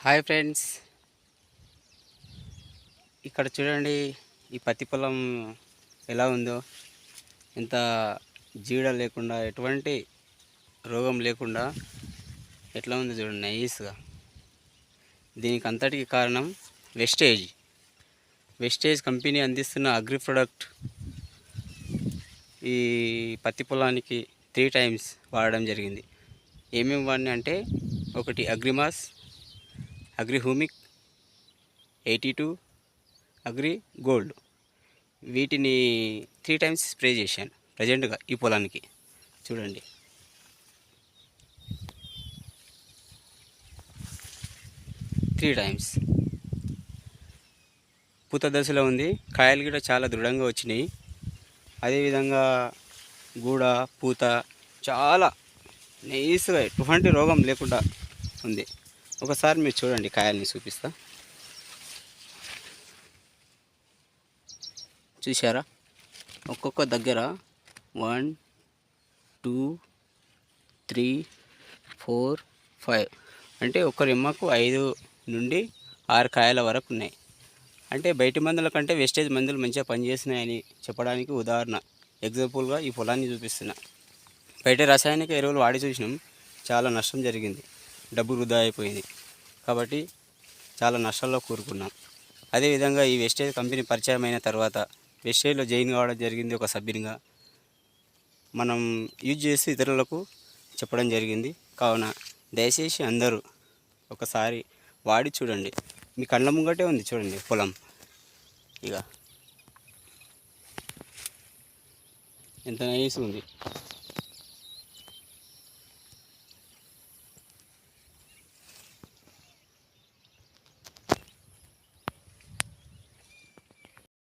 Hi friends, ఇక్కడ చూడండి. ఈ పత్తి పొలం ఎలా ఉందో, ఎంత జీడ లేకుండా, ఎటువంటి రోగం లేకుండా ఎట్లా ఉందో చూడండి, నైస్గా. దీనికి అంతటికి కారణం వెస్టేజ్ కంపెనీ అందిస్తున్న అగ్రి ప్రొడక్ట్ ఈ పత్తి పొలానికి 3 టైమ్స్ వాడడం జరిగింది. ఏమేమి వాడిని అంటే, ఒకటి అగ్రిమాస్, అగ్రిహూమిక్, 82, అగ్రి గోల్డ్. వీటిని 3 టైమ్స్ స్ప్రే చేశాను ప్రజెంట్గా ఈ పొలానికి. చూడండి, త్రీ టైమ్స్. పూత దశలో ఉంది. కాయలు కూడా చాలా దృఢంగా వచ్చినాయి. అదేవిధంగా గూడ పూత చాలా నైస్గా, ఎటువంటి రోగం లేకుండా ఉంది. ఒకసారి మీరు చూడండి, కాయల్ని చూపిస్తా. చూసారా, ఒక్కొక్క దగ్గర 1, 2, 3, 4, 5 అంటే ఒక్క రెమ్మకు 5 నుండి 6 కాయల వరకు ఉన్నాయి. అంటే బయటి మందుల కంటే వెస్టేజ్ మందులు మంచిగా పనిచేస్తున్నాయని చెప్పడానికి ఉదాహరణ, ఎగ్జాంపుల్గా ఈ పొలాన్ని చూపిస్తున్నా. బయట రసాయనిక ఎరువులు వాడి చూసినాం, చాలా నష్టం జరిగింది, డబ్బు వృధా అయిపోయింది. కాబట్టి చాలా నష్టాల్లో కూరుకున్నాం. అదేవిధంగా ఈ వెస్టేజ్ కంపెనీ పరిచయం అయిన తర్వాత వెస్టేజ్లో జాయిన్ కావడం జరిగింది. ఒక సభ్యునిగా మనం యూజ్ చేసి ఇతరులకు చెప్పడం జరిగింది. కావున దయచేసి అందరూ ఒకసారి వాడి చూడండి. మీ కళ్ళ ముంగటే ఉంది చూడండి పొలం, ఇక ఎంత నైస్ ఉంది.